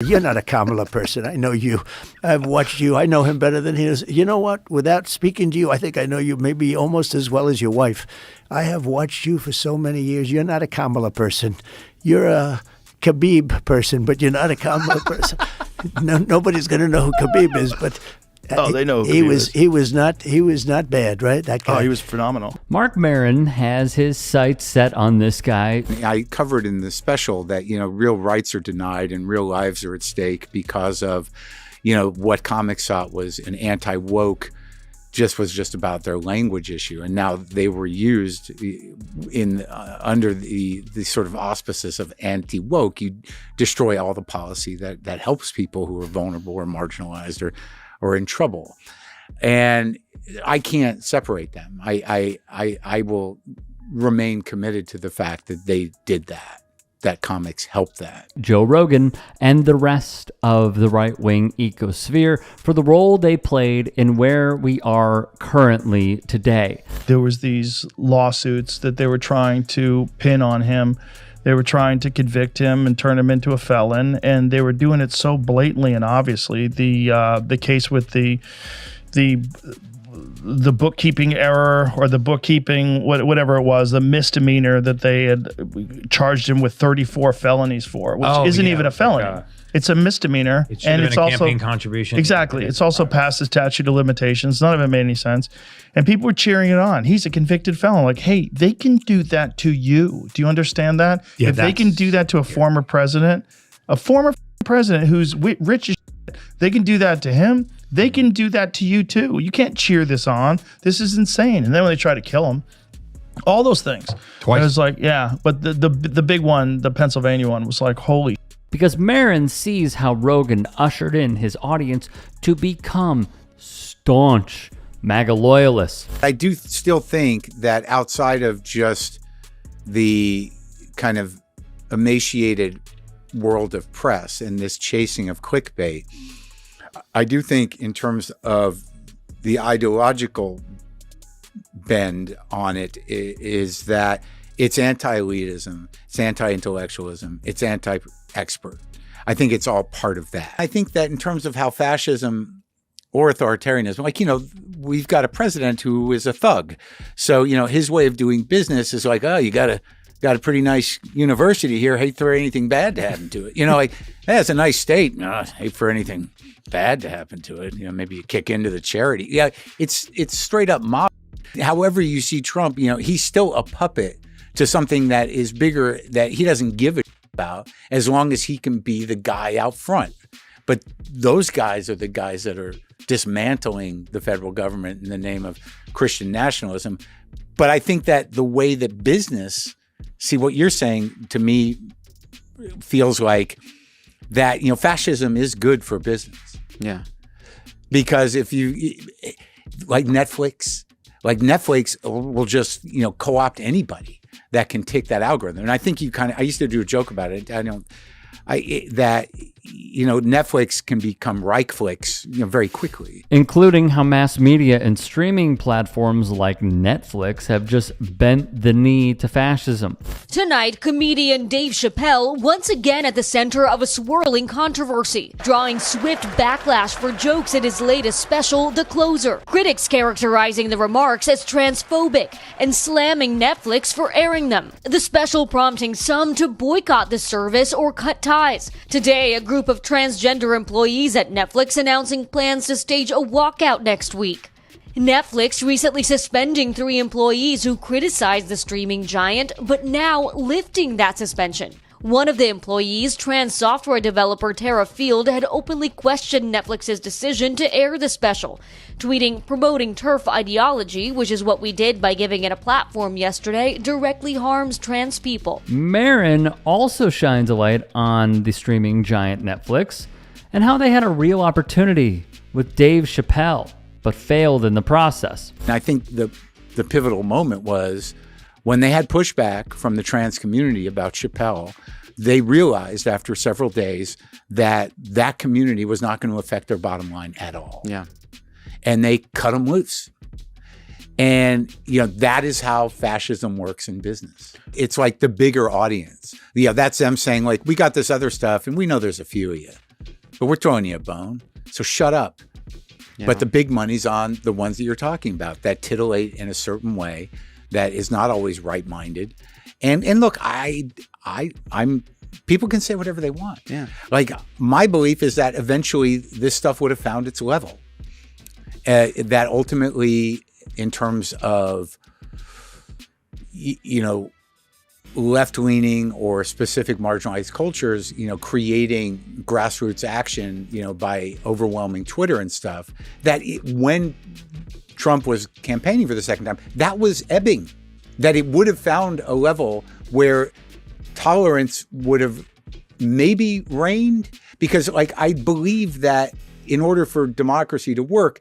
You're not a Kamala person. I know you. I've watched you. I know him better than he is. You know what? Without speaking to you, I think I know you maybe almost as well as your wife. I have watched you for so many years. You're not a Kamala person. You're a Khabib person, but you're not a Kamala person. Nobody's going to know who Khabib is, but they know who he was not bad, right? That guy. Oh, he was phenomenal. Marc Maron has his sights set on this guy. I covered in the special that, real rights are denied and real lives are at stake because of, what comics thought was an anti-woke was just about their language issue. And now they were used under the sort of auspices of anti-woke. You destroy all the policy that helps people who are vulnerable or marginalized or in trouble. And I can't separate them. I will remain committed to the fact that they did that comics helped that. Joe Rogan and the rest of the right-wing ecosphere for the role they played in where we are currently today. There was these lawsuits that they were trying to pin on him. They were trying to convict him and turn him into a felon, and they were doing it so blatantly and obviously. The case with the bookkeeping error or the bookkeeping whatever it was, the misdemeanor that they had charged him with 34 felonies for, which isn't even a felony. It's a misdemeanor, and it's also campaign contribution. Exactly. It's also past the statute of limitations. None of it made any sense. And people were cheering it on. He's a convicted felon. Like, hey, they can do that to you. Do you understand that? Yeah, if they can do that to a former president who's rich as shit, they can do that to him. They can do that to you too. You can't cheer this on. This is insane. And then when they try to kill him, all those things. Twice. I was like, yeah. But the big one, the Pennsylvania one, was like, holy. Because Maron sees how Rogan ushered in his audience to become staunch MAGA loyalists. I do still think that outside of just the kind of emaciated world of press and this chasing of clickbait, I do think in terms of the ideological bend on it is that it's anti-elitism, it's anti-intellectualism, it's anti-expert. I think it's all part of that. I think that in terms of how fascism or authoritarianism, we've got a president who is a thug. So, his way of doing business is like, oh, you got a pretty nice university here. Hate for anything bad to happen to it. Hey, it's a nice state. No, hate for anything bad to happen to it. Maybe you kick into the charity. Yeah, it's straight up mob. However you see Trump, he's still a puppet to something that is bigger that he doesn't give a about as long as he can be the guy out front. But those guys are the guys that are dismantling the federal government in the name of Christian nationalism. But I think that the way that business, see what you're saying to me feels like that, fascism is good for business. Yeah. Because if you, like Netflix will just, co-opt anybody that can take that algorithm. And I think I used to do a joke about it. Netflix can become Reichflix, very quickly. Including how mass media and streaming platforms like Netflix have just bent the knee to fascism. Tonight, comedian Dave Chappelle once again at the center of a swirling controversy, drawing swift backlash for jokes in his latest special, The Closer. Critics characterizing the remarks as transphobic and slamming Netflix for airing them. The special prompting some to boycott the service or cut ties. Today, a group of transgender employees at Netflix announcing plans to stage a walkout next week. Netflix recently suspending 3 employees who criticized the streaming giant, but now lifting that suspension. One of the employees, trans software developer Tara Field, had openly questioned Netflix's decision to air the special, tweeting, "Promoting TERF ideology, which is what we did by giving it a platform yesterday, directly harms trans people." Maron also shines a light on the streaming giant Netflix and how they had a real opportunity with Dave Chappelle, but failed in the process. And I think the pivotal moment was when they had pushback from the trans community about Chappelle. They realized after several days that that community was not going to affect their bottom line at all. Yeah. And they cut them loose. And, that is how fascism works in business. It's like the bigger audience. That's them saying, like, we got this other stuff and we know there's a few of you. but we're throwing you a bone. So shut up. Yeah. But the big money's on the ones that you're talking about that titillate in a certain way that is not always right-minded. And look, I'm people can say whatever they want. Yeah. Like my belief is that eventually this stuff would have found its level. That ultimately, in terms of left-leaning or specific marginalized cultures, creating grassroots action, by overwhelming Twitter and stuff, that when Trump was campaigning for the second time, that was ebbing, that it would have found a level where tolerance would have maybe reigned. Because I believe that in order for democracy to work,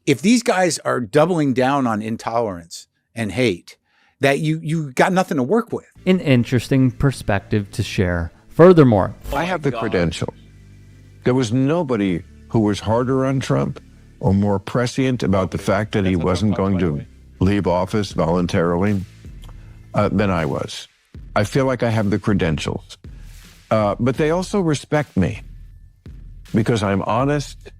if these guys are doubling down on intolerance and hate, that you got nothing to work with. An interesting perspective to share. Furthermore, I have the credential. There was nobody who was harder on Trump or more prescient about the fact that he wasn't going to leave office voluntarily than I was. I feel like I have the credentials. But they also respect me because I'm honest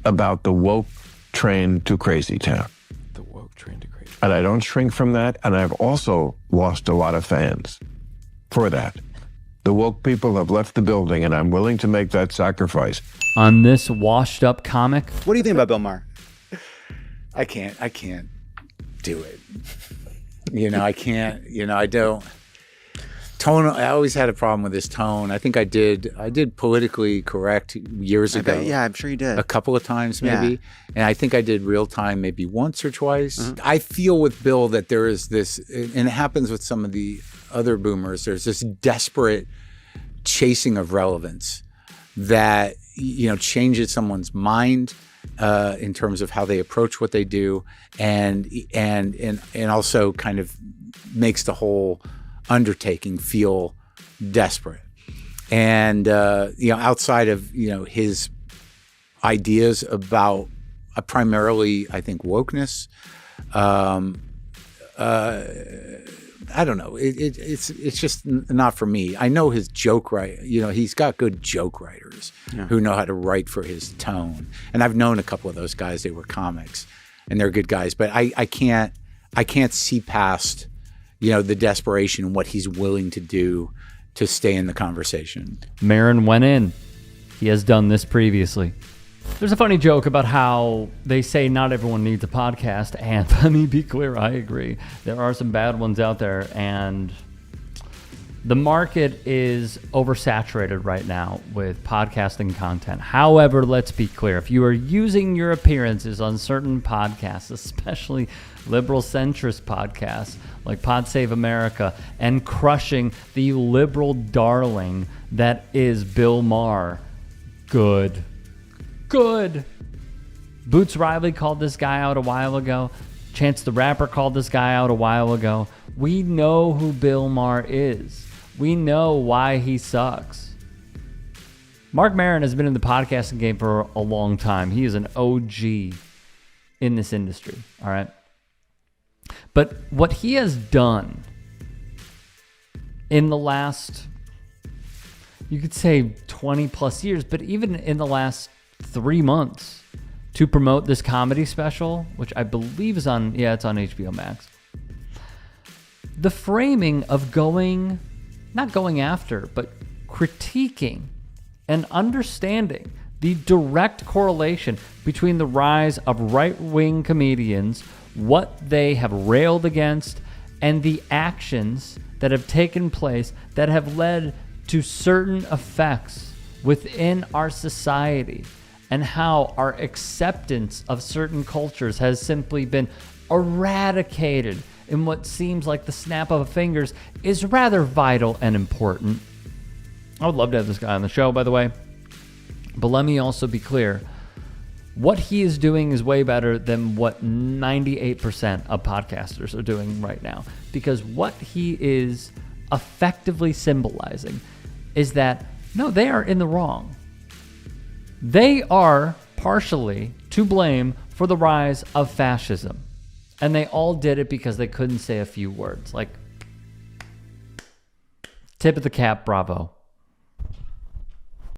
about the woke train to crazy town. The woke train to crazy. And I don't shrink from that. And I've also lost a lot of fans for that. The woke people have left the building, and I'm willing to make that sacrifice. On this washed up comic. What do you think about Bill Maher? I can't do it. I can't, I don't. Tone, I always had a problem with his tone. I think I did politically correct years ago. Yeah, I'm sure you did. A couple of times maybe. Yeah. And I think I did real time maybe once or twice. Mm-hmm. I feel with Bill that there is this, and it happens with some of the other boomers, there's this desperate chasing of relevance that, changes someone's mind in terms of how they approach what they do and also kind of makes the whole undertaking feel desperate. And outside of his ideas about primarily, I think, wokeness, I don't know. It's just not for me. I know his joke he's got good joke writers who know how to write for his tone. And I've known a couple of those guys. They were comics, and they're good guys. But I can't see past the desperation and what he's willing to do to stay in the conversation. Maron went in. He has done this previously. There's a funny joke about how they say not everyone needs a podcast, and let me be clear, I agree. There are some bad ones out there, and the market is oversaturated right now with podcasting content. However, let's be clear. If you are using your appearances on certain podcasts, especially liberal centrist podcasts like Pod Save America, and crushing the liberal darling that is Bill Maher, good. Boots Riley called this guy out a while ago. Chance the Rapper called this guy out a while ago. We know who Bill Maher is. We know why he sucks. Marc Maron has been in the podcasting game for a long time. He is an OG in this industry, all right? But what he has done in the last, you could say 20 plus years, but even in the last 3 months to promote this comedy special, which I believe is on HBO Max. The framing of not going after, but critiquing and understanding the direct correlation between the rise of right-wing comedians, what they have railed against, and the actions that have taken place that have led to certain effects within our society, and how our acceptance of certain cultures has simply been eradicated in what seems like the snap of a fingers is rather vital and important. I would love to have this guy on the show, by the way. But let me also be clear. What he is doing is way better than what 98% of podcasters are doing right now. Because what he is effectively symbolizing is that, no, they are in the wrong. They are partially to blame for the rise of fascism. And they all did it because they couldn't say a few words. Like, tip of the cap, bravo.